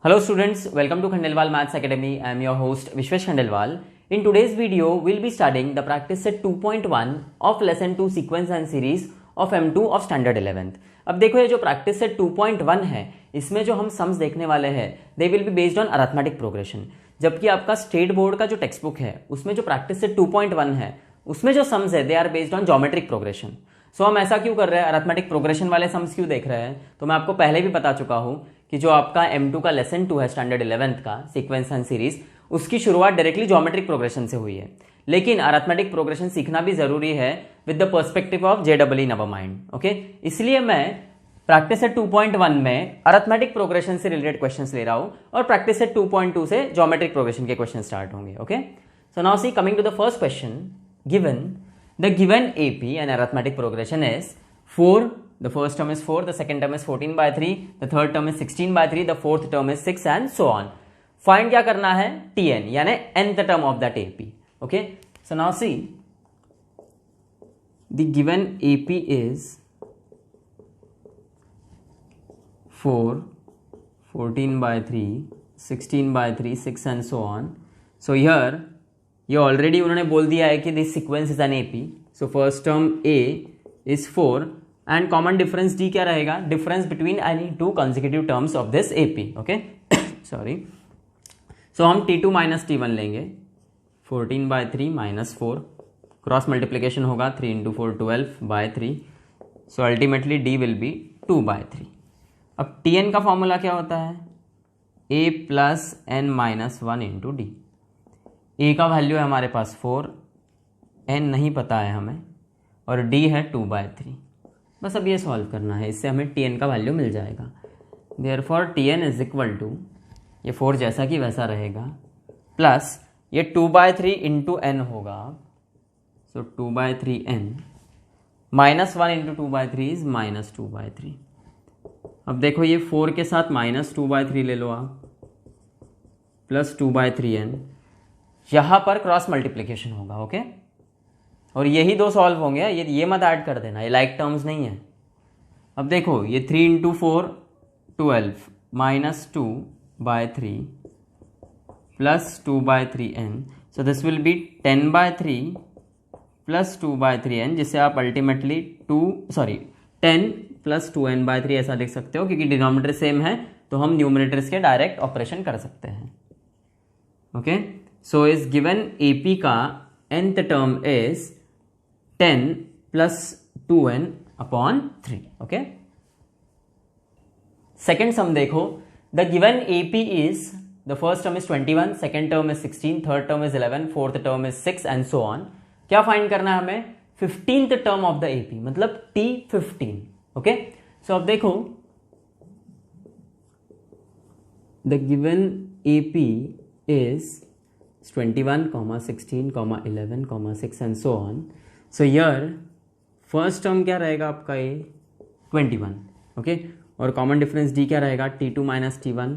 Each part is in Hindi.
Hello students, welcome to Khandelwal Maths Academy. I am your host Vishwesh Khandelwal. In today's video, we'll be studying the practice set 2.1 of lesson 2 sequence and series of M2 of standard 11th. अब देखो ये जो प्रैक्टिस सेट 2.1 है, इसमें जो हम सम्स देखने वाले हैं they will be based on arithmetic progression, जबकि आपका स्टेट बोर्ड का जो टेक्स्ट बुक है उसमें जो प्रैक्टिस सेट 2.1 है उसमें जो सम्स है they are based on geometric progression. So हम ऐसा क्यों कर रहे हैं, अरिथमेटिक प्रोग्रेशन वाले सम्स क्यों देख रहे हैं? तो मैं आपको पहले भी बता चुका हूं कि जो आपका M2 का लेसन 2 है स्टैंडर्ड 11th का सीक्वेंस एंड सीरीज, उसकी शुरुआत डायरेक्टली ज्योमेट्रिक प्रोग्रेशन से हुई है. लेकिन अरिथमेटिक प्रोग्रेशन सीखना भी जरूरी है with the perspective of JEE never mind. Okay, इसलिए मैं प्रैक्टिस सेट 2.1 में अरिथमेटिक प्रोग्रेशन से रिलेटेड क्वेश्चंस ले रहा हूं और प्रैक्टिस सेट 2.2 से ज्योमेट्रिक प्रोग्रेशन के क्वेश्चन स्टार्ट होंगे. Okay, so now see, coming to the first question. The given AP and arithmetic progression is 4, the first term is 4, the second term is 14 by 3, the third term is 16 by 3, the fourth term is 6 and so on. Find क्या करना है? Tn यानी nth term of that AP. Okay, so now see, the given AP is 4, 14 by 3, 16 by 3, 6 and so on. So here ये ऑलरेडी उन्होंने बोल दिया है कि this sequence is an AP. So first term A is 4 and common difference D क्या रहेगा? Difference between any two consecutive terms of this AP. Okay, sorry. So हम T2 माइनस T1 लेंगे. 14 by 3 माइनस 4, क्रॉस मल्टीप्लीकेशन होगा 3 into 4 12 by 3. So ultimately D will be 2 by 3. अब Tn का फॉर्मूला क्या होता है? a plus n minus 1 into D. A का वैल्यू है हमारे पास 4, एन नहीं पता है हमें, और डी है 2 by 3. बस अब ये सॉल्व करना है, इससे हमें टी एन का वैल्यू मिल जाएगा. Therefore t n is equal to, ये 4 जैसा कि वैसा रहेगा, प्लस ये 2 by 3 इंटू एन होगा. So 2 by 3 n minus 1 into 2 by 3 is minus 2 by 3. अब देखो ये 4 के साथ माइनस 2 by 3 ले लो आप, प्लस 2 by 3 एन. यहां पर क्रॉस मल्टीप्लीकेशन होगा. ओके, और यही दो सॉल्व होंगे, ये मत ऐड कर देना, ये लाइक टर्म्स नहीं है. अब देखो ये 3 into 4 12 minus 2 by 3 plus 2 by 3 n. So this will B 10 by 3 plus 2 by 3 n, जिससे आप अल्टीमेटली 10 प्लस 2n by 3 ऐसा लिख सकते हो, क्योंकि डिनोमिनेटर सेम है तो हम न्यूमरेटर्स के डायरेक्ट ऑपरेशन कर सकते हैं. ओके, सो इस गिवन AP का nth term is 10 plus 2n upon 3. Okay, second sum देखो. The given AP is, the first term is 21, second term is 16, third term is 11, fourth term is 6 and so on. क्या फाइंड करना है हमें? 15th term of the AP, मतलब T15. ओके, सो अब देखो the given AP is 21, 16, 11, 6 and so on. So here first term क्या रहेगा आपका? ये 21. ओके, और कॉमन डिफरेंस D क्या रहेगा? T2 minus T1.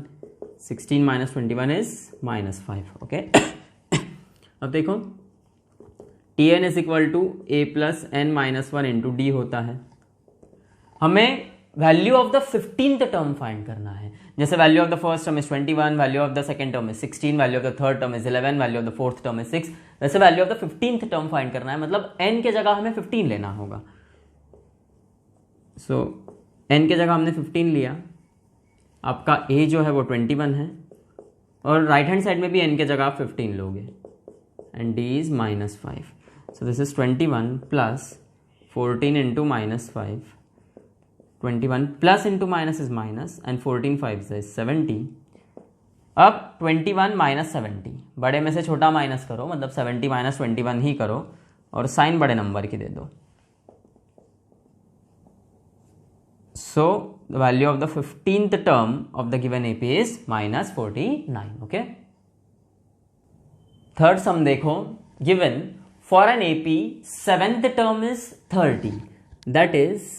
16 minus 21 is minus 5. Okay, अब देखो Tn is equal to a plus n minus 1 into d होता है. हमें value of the 15th term find करना है. जैसे value of the first term is 21, value of the second term is 16, value of the third term is 11, value of the fourth term is 6. वैसे value of the 15th term find करना है, मतलब n के जगह हमें 15 लेना होगा. सो n के जगह हमने 15 लिया. आपका a जो है वो 21 है, और राइट हैंड साइड में भी n के जगह आप 15 लोगे, and d is minus 5. So this is 21 plus 14 into minus 5. 21 plus into minus is minus, and 14 5 is 70. अब 21 माइनस 70, बड़े में से छोटा माइनस करो, मतलब 70 माइनस 21 ही करो, और साइन बड़े नंबर की दे दो. So the value of the 15th term of the given AP is minus 49. Okay, third sum देखो. Given for an AP 7th term is 30, that is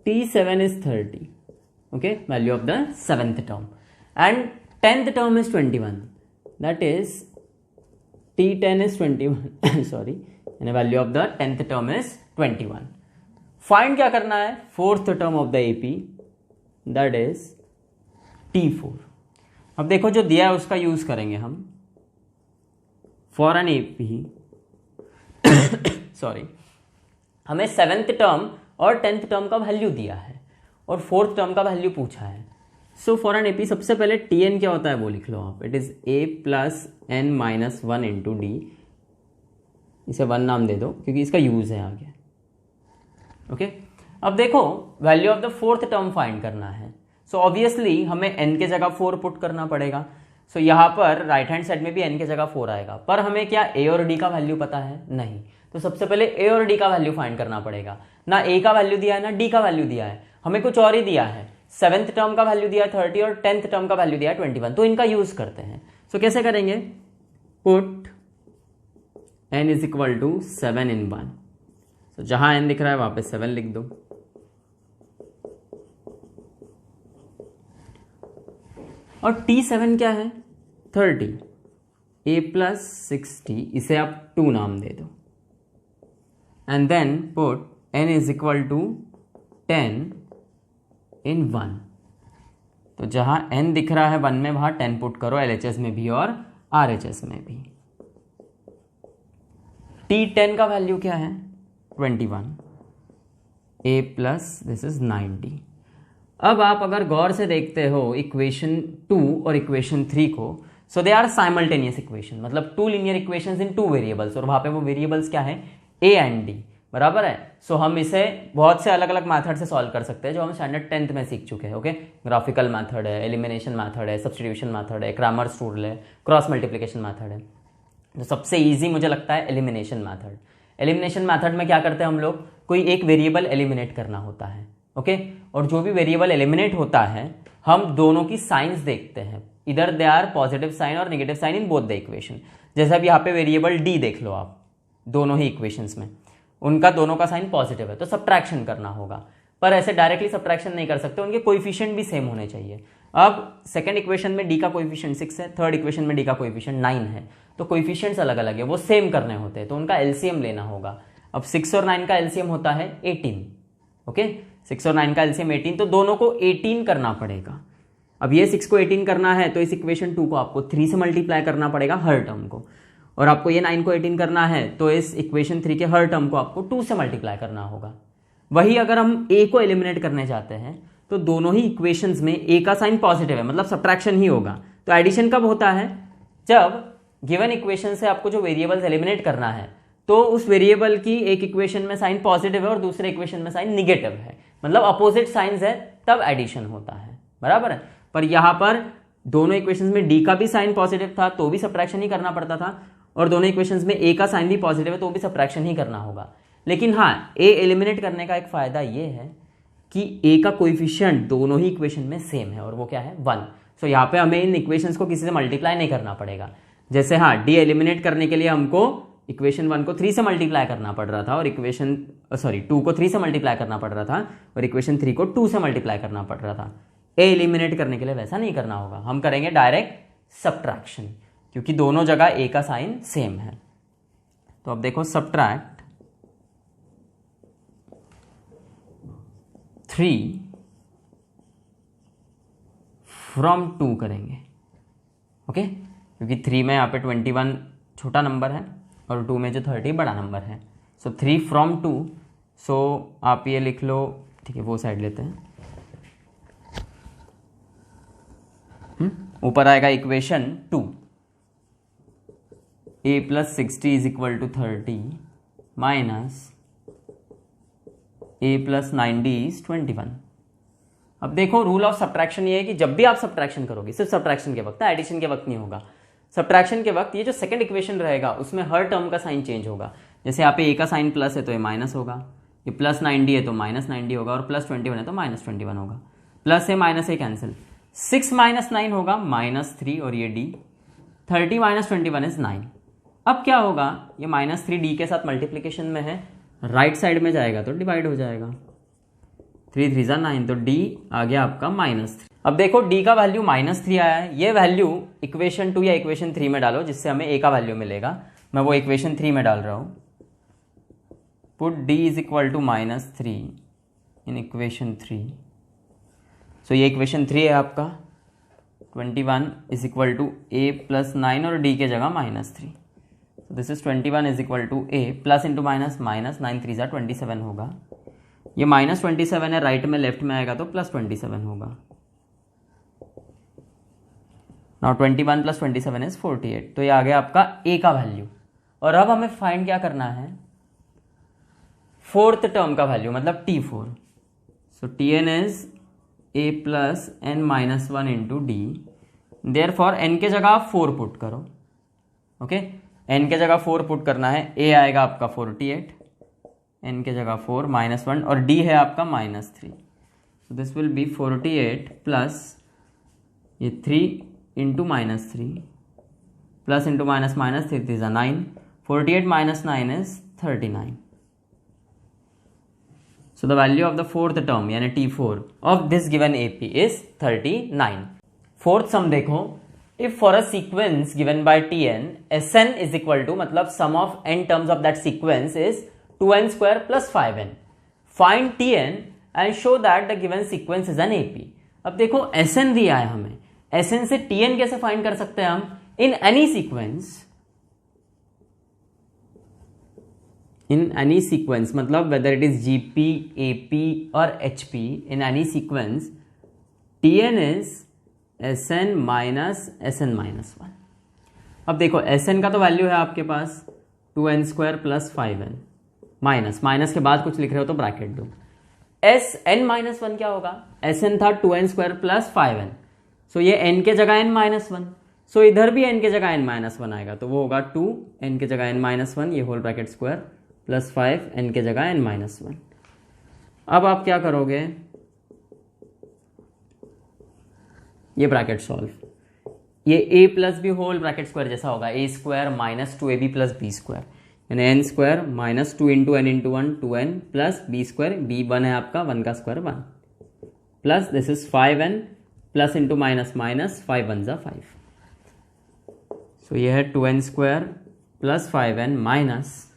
T7 is 30. Okay, value of the 7th term, and 10th term is 21, that is T10 is 21. Sorry, and the value of the 10th term is 21. Find क्या करना है? 4th term of the AP, that is T4. अब देखो जो दिया है उसका यूज करेंगे हम फॉर एन एपी सॉरी, हमें 7th टर्म और 10th टर्म का वैल्यू दिया है और 4th टर्म का वैल्यू पूछा है। सो फॉर एन एपी सबसे पहले Tn क्या होता है वो लिख लो आप, it is a plus n minus 1 into D, इसे 1 नाम दे दो क्योंकि इसका यूज है आगे। ओके, अब देखो value of the 4th term find करना है। सो ऑब्वियसली हमें n के जगह 4 पुट करना पड़ेगा। सो यहाँ पर राइट हैंड साइड में भी n के जगह 4 आएगा, पर हमें क्या a और d का वैल्यू पता है? नहीं। तो सबसे पहले a और d का वैल्यू फाइंड करना पड़ेगा। ना a का वैल्यू दिया है ना d का वैल्यू दिया है, हमें कुछ और ही दिया है। 7th टर्म का वैल्यू दिया है 30 और 10th टर्म का वैल्यू दिया है 21, तो इनका यूज करते हैं। सो कैसे करेंगे? Put n is equal to 7 in 1। तो जहां n दिख रहा है वहां पे 7 लिख दो। और T7 क्या है? 30, a प्लस 60, इसे आप 2 नाम दे दो। And then put n is equal to 10 in 1। तो जहां n दिख रहा है 1 में वहां 10 पुट करो, LHS में भी और RHS में भी। T10 का वैल्यू क्या है? 21, a प्लस दिस इज 90। अब आप अगर गौर से देखते हो इक्वेशन 2 और इक्वेशन 3 को, सो दे आर साइमल्टेनियस इक्वेशन, मतलब 2 लीनियर इक्वेशंस इन 2 वेरिएबल्स, और वहां पे वो वेरिएबल्स क्या है? a एंड d, बराबर है। सो हम इसे बहुत से अलग अलग मेथड से सॉल्व कर सकते हैं जो हम स्टैंडर्ड 10th में सीख चुके हैं। ओके, ग्राफिकल मेथड है, एलिमिनेशन मेथड है, सब्स्टिट्यूशन मेथड है, क्रैमर्स रूल है, क्रॉस मल्टीप्लिकेशन मेथड है। तो सबसे इजी मुझे लगता है एलिमिनेशन मेथड। एलिमिनेशन मेथड में क्या करते हैं हम लोग? कोई एक वेरिएबल एलिमिनेट करना होता है। ओके, और जो भी वेरिएबल एलिमिनेट होता है हम दोनों की साइंस देखते हैं, इधर दे आर पॉजिटिव साइन और negative sign in both the equation. जैसे अब यहाँ पे वेरिएबल डी देख लो आप, दोनों ही इक्वेशंस में उनका दोनों का साइन पॉजिटिव है, तो सब्ट्रैक्शन करना होगा। पर ऐसे डायरेक्टली सब्ट्रैक्शन नहीं कर सकते, उनके कोएफिशिएंट भी सेम होने चाहिए। अब सेकंड इक्वेशन में डी का कोएफिशिएंट 6 है, थर्ड इक्वेशन में डी का कोएफिशिएंट 9 है, तो कोएफिशिएंट्स अलग अलग है, वो सेम करने होते हैं, तो उनका एलसीएम लेना होगा। अब 6 और 9 का एलसीएम होता है 18। ओके, 6 और 9 का एलसीएम 18, तो दोनों को 18 करना पड़ेगा। अब ये 6 को 18 करना है तो इस इक्वेशन 2 को आपको 3 से मल्टीप्लाई करना पड़ेगा हर टर्म को, और आपको ये 9 को 18 करना है तो इस इक्वेशन 3 के हर टर्म को आपको 2 से मल्टीप्लाई करना होगा। वही अगर हम a को एलिमिनेट करने जाते हैं तो दोनों ही इक्वेशंस में a का साइन पॉजिटिव है, मतलब सब्ट्रैक्शन ही होगा। तो एडिशन कब होता है? जब गिवन इक्वेशन से आपको जो वेरिएबल्स एलिमिनेट करना है तो उस वेरिएबल की एक इक्वेशन में साइन पॉजिटिव है और दूसरे इक्वेशन में साइन निगेटिव है, मतलब अपोजिट साइंस है, तब एडिशन होता है, बराबर है। पर यहां पर दोनों इक्वेशंस में d का भी साइन पॉजिटिव था तो भी सब्ट्रैक्शन ही करना पड़ता था, और दोनों इक्वेशंस में a का साइन भी पॉजिटिव है तो भी सब्ट्रैक्शन ही करना होगा। लेकिन हाँ, a एलिमिनेट करने का एक फायदा ये है कि a का कोएफिशिएंट दोनों ही इक्वेशन में सेम है, और वो क्या है? 1। सो यहाँ पे हमें इन इक्वेशंस को किसी से मल्टीप्लाई नहीं करना पड़ेगा। जैसे हाँ, d एलिमिनेट करने के लिए हमको इक्वेशन 1 को 3 से मल्टीप्लाई करना पड़ रहा था और इक्वेशन 2 को 3 से मल्टीप्लाई करना पड़ रहा था, और इक्वेशन 3 को 2 से मल्टीप्लाई करना पड़ रहा था। a एलिमिनेट करने के लिए वैसा नहीं करना होगा, हम करेंगे डायरेक्ट सब्ट्रैक्शन, क्योंकि दोनों जगह a का साइन सेम है। तो अब देखो, सब्ट्रैक्ट 3 फ्रॉम 2 करेंगे। ओके, क्योंकि 3 में यहाँ पे 21 छोटा नंबर है और 2 में जो 30 बड़ा नंबर है। सो 3 फ्रॉम 2, सो आप ये लिख लो, ठीक है, वो साइड लेते हैं। ऊपर आएगा equation 2, a plus 60 is equal to 30 minus a plus 90 is 21। अब देखो, रूल ऑफ सब्ट्रैक्शन ये है कि जब भी आप सब्ट्रैक्शन करोगे, सिर्फ सब्ट्रैक्शन के वक्त, एडिशन के वक्त नहीं होगा, सब्ट्रैक्शन के वक्त ये जो सेकंड इक्वेशन रहेगा उसमें हर टर्म का साइन चेंज होगा। जैसे यहाँ पे a का साइन प्लस है तो ये माइनस होगा, ये प्लस 90 है तो माइनस 90 होगा, और प्लस 21 है तो माइनस 21 होगा। प्लस है माइनस है कैंसिल, 6 माइनस 9 होगा -3, और ये d 30 माइनस 21 इज 9। अब क्या होगा, ये -3 d के साथ मल्टीप्लीकेशन में है, राइट साइड में जाएगा तो डिवाइड हो जाएगा, 3 3 जा 9, तो d आ गया आपका -3। अब देखो, d का वैल्यू -3 आया है, ये वैल्यू इक्वेशन 2 या इक्वेशन 3 में डालो जिससे हमें a का वैल्यू मिलेगा। मैं वो इक्वेशन 3 में डाल रहा हूं। Put d is equal to -3 in equation 3। So ये इक्वेशन 3 है आपका, 21 is equal to a plus 9 और डी के जगह -3. So this is 21 is equal to a plus into minus minus 9 3 जा 27 होगा. ये -27 है, राइट में लेफ्ट में आएगा तो +27 होगा. Now 21 + 27 is 48. तो ये आ गया आपका a का वैल्यू. और अब हमें फाइंड क्या करना है, फोर्थ टर्म का वैल्यू मतलब t4. So tn is a plus n minus 1 into D. Therefore n के जगह आप 4 पुट करो. ओके n के जगह 4 पुट करना है. a आएगा आपका 48, n के जगह 4 -1 और d है आपका -3. सो दिस विल बी 48 प्लस ये 3 into -3 plus into minus -3 is 9. 48 minus 9 is 39. So the value of the fourth term यानी T4 of this given AP is 39. Fourth sum देखो, if for a sequence given by Tn, Sn is equal to मतलब sum of n terms of that sequence is 2n square plus 5n. Find Tn and show that the given sequence is an AP. अब देखो Sn दिया है हमें, Sn से Tn कैसे फाइंड कर सकते हैं हम? In any sequence मतलब whether it is GP, AP or HP, in any sequence Tn is Sn minus Sn minus 1. अब देखो Sn का तो वैल्यू है आपके पास 2n square plus 5n minus के बाद कुछ लिख रहे हो तो ब्रैकेट दो. Sn माइनस 1 क्या होगा? Sn था 2n स्क्वायर प्लस 5n. सो ये n के जगह n माइनस 1. सो इधर भी n के जगह n माइनस 1 आएगा तो वो होगा 2 n के जगह n माइनस 1 ये whole bracket square plus 5 n के जगह n माइनस 1. अब आप क्या करोगे, ये ब्रैकेट सॉल्व, ये a plus b whole bracket square जैसा होगा, a square minus 2ab plus b square यानी n square minus 2 into n into 1 2n plus b square, b 1 है आपका, 1 का square 1 plus this is 5n plus into minus minus 5 1 जा 5. सो ये है 2n square plus 5n minus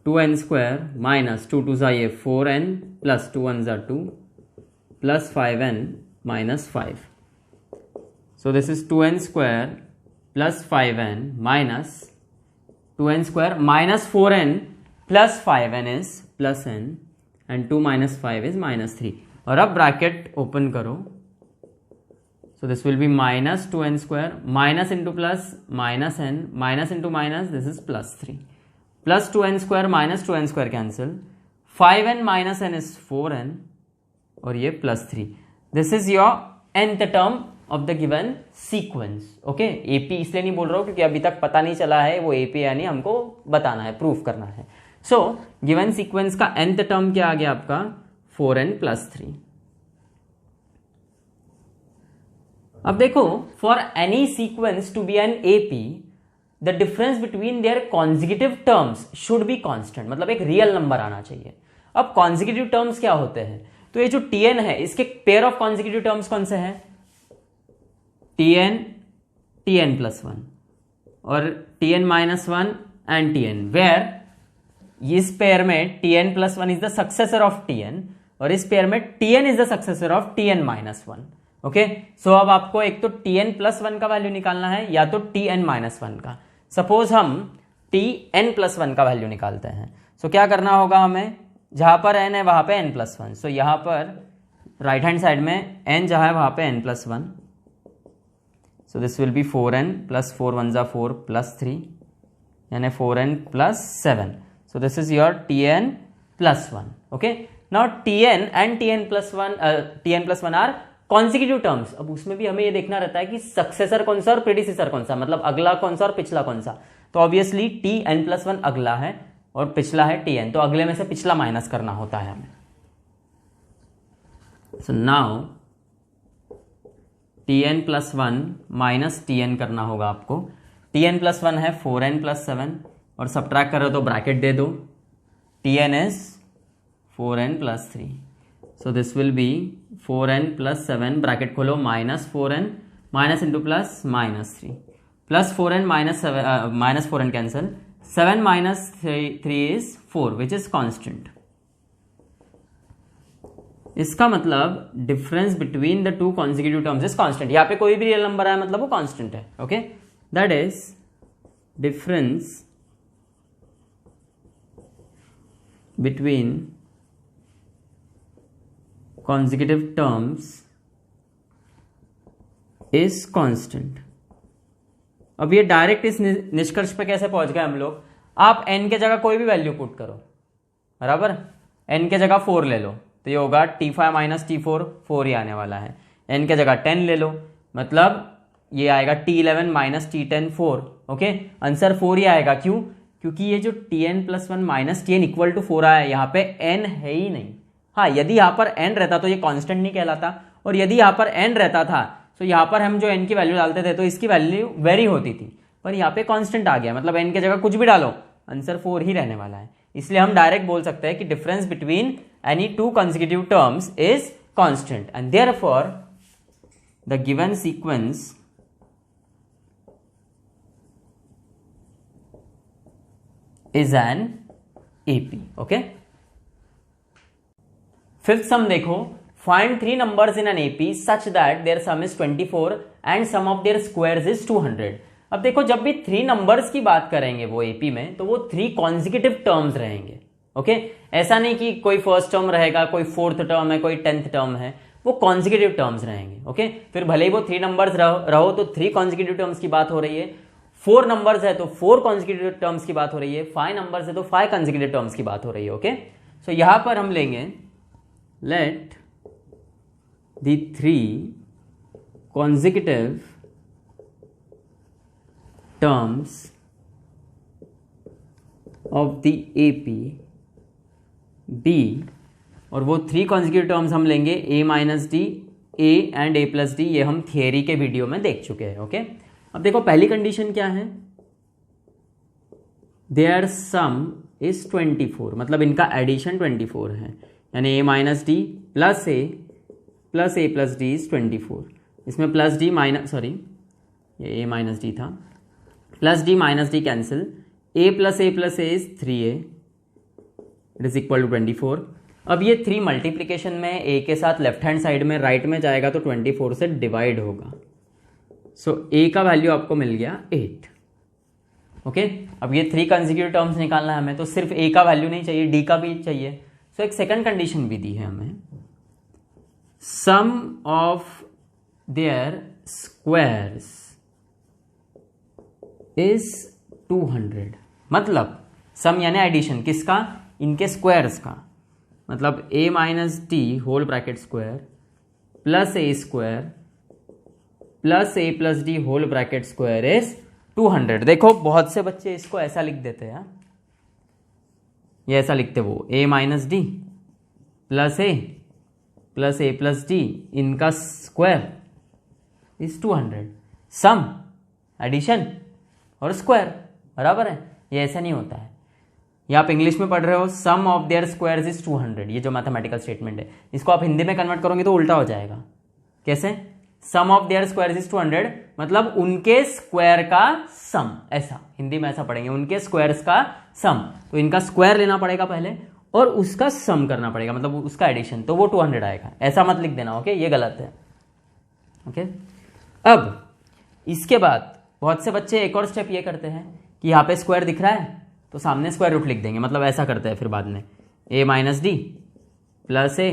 2n square minus 2 2 जा ये 4n प्लस 2 1 जा 2 plus 5n minus 5. So this is 2n square plus 5n minus 2n square minus 4n plus 5n is plus n and 2 minus 5 is minus 3. और अब ब्रैकेट ओपन करो. So this will be minus 2n square minus into plus minus n minus into minus, this is plus 3 plus 2n square minus 2n square cancel, 5n minus n is 4n और ये plus 3. This is your nth term of the given sequence. Okay, AP इसलिए नहीं बोल रहा हूँ क्योंकि अभी तक पता नहीं चला है वो AP यानी हमको बताना है, प्रूफ करना है. So given sequence का nth term क्या आ गया आपका 4n plus 3. अब देखो, for any sequence to be an AP the difference between their consecutive terms should be constant, मतलब एक रियल नंबर आना चाहिए. अब कॉन्जिक्यूटिव टर्म्स क्या होते हैं, तो ये जो tn है इसके पेयर ऑफ कॉन्जिक्यूटिव टर्म्स कौन से हैं? tn प्लस 1 और tn minus 1 and tn, where इस पेयर में tn plus 1 is the successor of tn और इस पेयर में tn is the successor of tn minus 1. Okay, so अब आपको एक तो tn प्लस 1 का वैल्यू निकालना है या तो tn माइनस 1 का. सपोज हम tn प्लस 1 का वैल्यू निकालते हैं. सो क्या करना होगा हमें, जहां पर n है वहां पे n प्लस 1. सो यहां पर राइट हैंड साइड में n जहां है वहां पे n plus 1. So this will be 4n plus 4 1 जा 4 प्लस 3 यानी 4n plus 7. So this is your tn plus 1. Okay, now tn and tn plus 1 are consecutive terms. अब उसमें भी हमें ये देखना रहता है कि सक्सेसर कौन सा और प्रीडिसेसर कौन सा, मतलब अगला कौन सा और पिछला कौन सा. तो ऑब्वियसली tn प्लस 1 अगला है और पिछला है tn, तो अगले में से पिछला माइनस करना होता है हमें. So now tn plus 1 minus tn करना होगा आपको. tn प्लस 1 है 4n प्लस 7 और सब्ट्रैक्ट करो तो ब्रैकेट दे दो. tn is 4n plus 3. So this will be 4n plus 7 bracket खोलो minus 4n minus into plus minus 3 plus 4n minus 4n cancel 7 minus 3 is 4 which is constant. इसका मतलब difference between the two consecutive terms is constant. यहाँ पे कोई भी रियल नंबर आया मतलब वो कांस्टेंट है। Okay, that is difference between consecutive terms is constant। अब ये डायरेक्ट इस निष्कर्ष पे कैसे पहुंच गए हम लोग? आप n के जगह कोई भी वैल्यू पुट करो, बराबर, n के जगह 4 ले लो तो ये होगा t5 माइनस t4, 4 ही आने वाला है। n के जगह 10 ले लो मतलब ये आएगा t11 minus t10, 4। Okay, answer 4 ही आएगा। क्यों? क्योंकि ये जो tn plus 1 minus tn equal to 4 आया, यहाँ पे n है ही नहीं। हाँ, यदि यहाँ पर n रहता तो ये कांस्टेंट नहीं कहलाता, और यदि यहाँ पर n रहता था तो यहाँ पर हम जो n की वैल्यू डालते थे तो इसकी वैल्यू वेरी होती थी, पर यहाँ पे कांस्टेंट आ गया मतलब n की जगह कुछ भी डालो आंसर 4 ही रहने वाला है। इसलिए हम डायरेक्ट बोल सकते हैं कि difference between any two consecutive terms is constant and therefore the given sequence is an AP. Okay, fifth sum देखो, find 3 numbers in an AP such that their sum is 24 and sum of their squares is 200। अब देखो, जब भी 3 नंबर्स की बात करेंगे वो एपी में तो वो 3 कॉन्जिक्यूटिव टर्म्स रहेंगे। ओके, ऐसा नहीं कि कोई फर्स्ट टर्म रहेगा, कोई फोर्थ टर्म है, कोई 10th टर्म है, वो कॉन्जिक्यूटिव टर्म्स रहेंगे। ओके, फिर भले ही वो 3 नंबर्स रहो तो 3 कॉन्जिक्यूटिव टर्म्स की बात हो रही है, 4 नंबर्स है तो 4 कॉन्जिक्यूटिव टर्म्स की बात हो रही है, 5 नंबर्स है तो 5 कॉन्जिक्यूटिव टर्म्स की बात हो रही है। ओके, सो यहां पर हम लेंगे let the 3 consecutive terms of the AP be, और वो 3 consecutive terms हम लेंगे a minus D, a and a plus D. ये हम थियरी के वीडियो में देख चुके हैं। ओके, अब देखो पहली कंडीशन क्या है, their sum is 24, मतलब इनका एडिशन 24 है, यानी a minus d plus a plus d is 24। इसमें प्लस डी माइनस, सॉरी ये a माइनस डी था, plus d minus d cancel, a plus a is 3a, it is equal to 24। अब ये 3 मल्टीप्लीकेशन में a के साथ लेफ्ट हैंड साइड में राइट में जाएगा तो 24 से डिवाइड होगा। सो a का वैल्यू आपको मिल गया 8। ओके, अब ये 3 कंसेक्यूटिव टर्म्स निकालना है हमें, तो सिर्फ a का वैल्यू नहीं चाहिए, d का भी चाहिए। सो एक सेकंड कंडीशन भी दी है हमें, सम ऑफ देयर स्क्वायर्स इज 200, मतलब सम यानी एडिशन किसका, इनके स्क्वायर्स का, मतलब a minus D whole bracket square plus A square plus a plus D whole bracket square is 200। देखो बहुत से बच्चे इसको ऐसा लिख देते हैं, ये ऐसा लिखते वो a minus d plus a plus D इनका स्क्वायर इज 200। सम, एडिशन और स्क्वायर बराबर है, ये ऐसा नहीं होता है। ये आप इंग्लिश में पढ़ रहे हो, सम ऑफ देयर स्क्वायर्स इज 200, ये जो मैथमेटिकल स्टेटमेंट है, इसको आप हिंदी में कन्वर्ट करोगे तो उल्टा हो जाएगा। कैसे? सम ऑफ देयर स्क्वायर्स इज 200 मतलब उनके स्क्वायर का सम, ऐसा हिंदी में ऐसा पढ़ेंगे, उनके स्क्वायर्स का सम। तो इनका स्क्वायर लेना पड़ेगा पहले और उसका सम करना पड़ेगा, मतलब उसका एडिशन, तो वो 200 आएगा। ऐसा मत लिख देना, ओके, ये गलत है। ओके, अब इसके बाद बहुत से बच्चे एक और स्टेप ये करते हैं कि यहाँ पे स्क्वायर दिख रहा है तो सामने स्क्वायर रूट लिख देंगे, मतलब ऐसा करते हैं फिर बाद में, a minus d plus a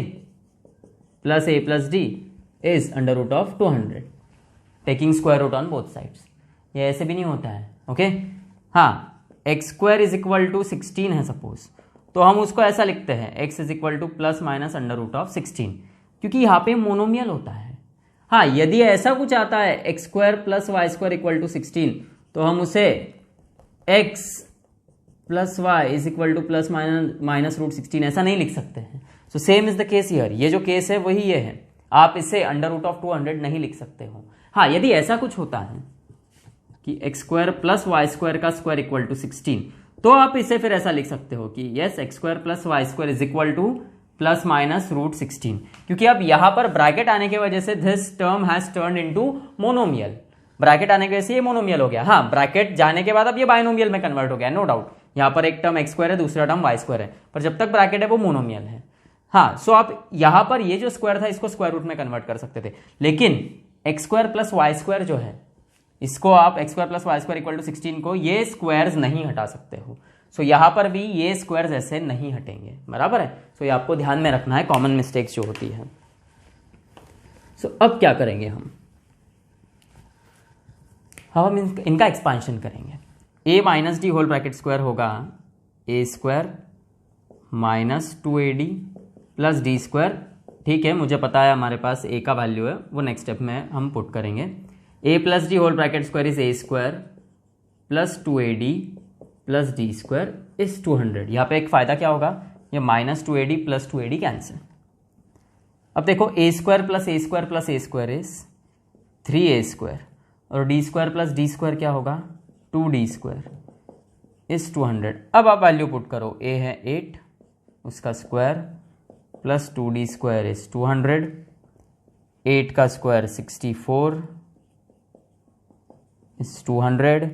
plus d is under root of 200 taking square root on both sides. ये ऐसे भी नहीं होता है। ओके, हाँ, x square is equal to 16 है सपोज, तो हम उसको ऐसा लिखते हैं x is equal to plus minus under root of 16, क्योंकि यहाँ पे मोनोमियल होता है। हाँ, यदि ऐसा कुछ आता है x square plus y square equal to 16 तो हम उसे x plus y is equal to plus minus root 16 ऐसा नहीं लिख सकते हैं। So same is the case here, ये जो केस है वही ये है, आप इसे अंडर रूट ऑफ 200 नहीं लिख सकते हो। हाँ, यदि ऐसा कुछ होता है कि x square plus y square का स्क्वायर इक्वल टू 16 तो आप इसे फिर ऐसा लिख सकते हो कि yes x square plus y square is equal to plus minus root 16, क्योंकि अब यहां पर ब्रैकेट आने की वजह से this term has turned into monomial. Bracket आने की वजह से ये मोनोमियल हो गया। हाँ, ब्रैकेट जाने के बाद अब ये बाइनोमियल में कन्वर्ट हो गया, नो डाउट। यहां पर एक टर्म एक्स स्क्वायर है, दूसरा टर्म वाई स्क्वायर है, पर जब तक ब्रैकेट है वो मोनोमियल है। हाँ, सो आप यहां पर ये जो स्क्वायर था इसको स्क्वायर रूट में कन्वर्ट कर सकते थे, लेकिन x square plus y square जो है इसको आप x square plus y square equal to 16 को ये स्क्वायर्स नहीं हटा सकते हो। सो यहां पर भी ये स्क्वायर्स ऐसे नहीं हटेंगे, बराबर है। सो ये आपको ध्यान में रखना है, कॉमन मिस्टेक्स जो होती है। सो अब क्या करेंगे हम इनका एक्सपांशन करेंगे। A minus D whole bracket square होगा A square minus 2ad plus D square. ठीक है, मुझे पता है हमारे पास ए का वैल्यू है, वो नेक्स्ट स्टेप में हम पुट करेंगे। A plus D whole bracket square is A square plus 2ad plus D square is 200। यहाँ पे एक फायदा क्या होगा, ये minus 2ad plus 2ad cancel. अब देखो A square plus A square plus A square is 3a square, और D square plus D square क्या होगा 2d स्क्वायर इज 200। अब आप वैल्यू पुट करो, ए है 8 उसका square plus 2d square is 200, 8 का स्क्वायर 64 इज 200,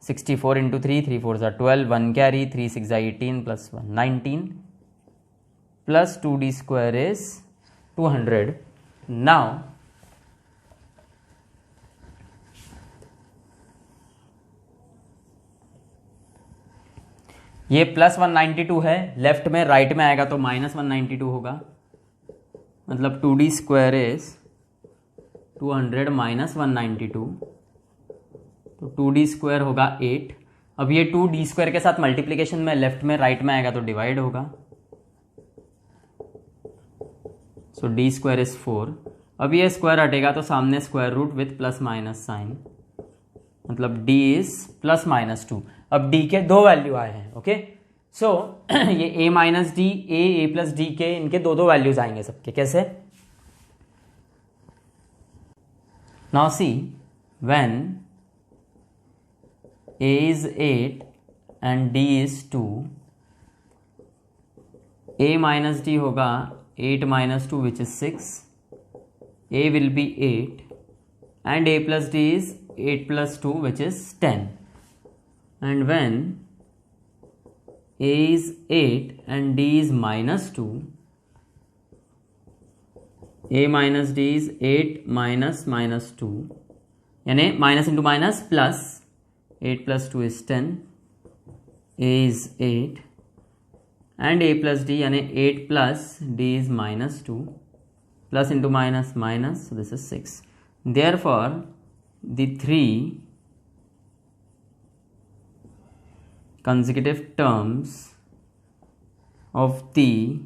64 इंटू 3 4 ज़ा 12, 1 कैरी, 3 6 ज़ा 18 plus 1 19 plus 2d square is 200। Now ये प्लस 192 है, लेफ्ट में राइट में आएगा तो माइनस 192 होगा, मतलब 2d स्क्वायर इज 200 माइनस 192, तो 2d स्क्वायर होगा 8। अब ये 2d स्क्वायर के साथ मल्टीप्लीकेशन में लेफ्ट में राइट में आएगा तो डिवाइड होगा, सो d स्क्वायर इज 4। अब ये स्क्वायर हटेगा तो सामने square root with plus minus sign, मतलब d इज प्लस माइनस 2। अब d के दो वैल्यू आए हैं, ओके। सो ये a minus D, A plus D के इनके दो वैल्यूज आएंगे सबके। कैसे? Now see, when a is 8 and d is 2, a minus D होगा 8 minus 2 which is 6, a will be 8 and a plus d is 8 plus 2 which is 10. And when a is 8 and d is minus 2, a minus d is 8 minus minus 2, यानी minus into minus plus, 8 plus 2 is 10, a is 8 and a plus d यानी 8 plus d is minus 2, plus into minus minus, so this is 6. Therefore the three consecutive terms of the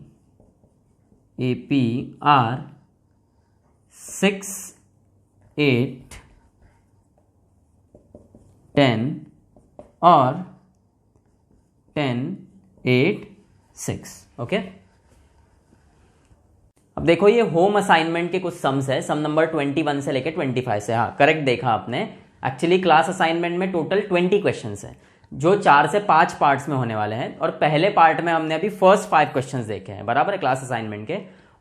AP are 6, 8, 10 और 10, 8, 6। ओके, अब देखो ये होम असाइनमेंट के कुछ सम्स है, सम नंबर 21 से लेके 25 से। हाँ, करेक्ट देखा आपने। एक्चुअली क्लास असाइनमेंट में टोटल 20 क्वेश्चंस है जो 4 से 5 पार्ट्स में होने वाले हैं, और पहले पार्ट में हमने अभी फर्स्ट 5 क्वेश्चंस देखे हैं, बराबर है। क्लास असाइनमेंट के,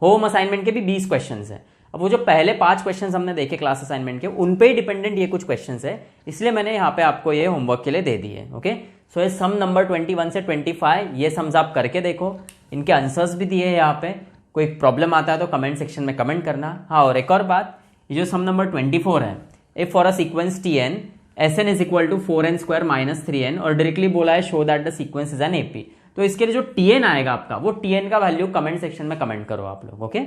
होम असाइनमेंट के भी 20 क्वेश्चंस हैं। अब वो जो पहले 5 क्वेश्चंस हमने देखे क्लास असाइनमेंट के, उन पे ही डिपेंडेंट ये कुछ क्वेश्चंस है, इसलिए मैंने यहाँ पे आपको ये होमवर्क के लिए दे दिए। ओके, सो ये सम नंबर 21 से 25 ये सम्स आप करके देखो, इनके आंसर्स भी दिए हैं यहाँ पे। कोई प्रॉब्लम आता है तो कमेंट सेक्शन में कमेंट करना। हाँ, और एक और बात, ये जो सम नंबर 24 है, if for a sequence Tn Sn is equal to 4n square minus 3n, और डायरेक्टली बोला है show that the sequence is an AP, तो इसके लिए जो Tn आएगा आपका, वो Tn का वैल्यू कमेंट सेक्शन में कमेंट करो आप लोग। ओके।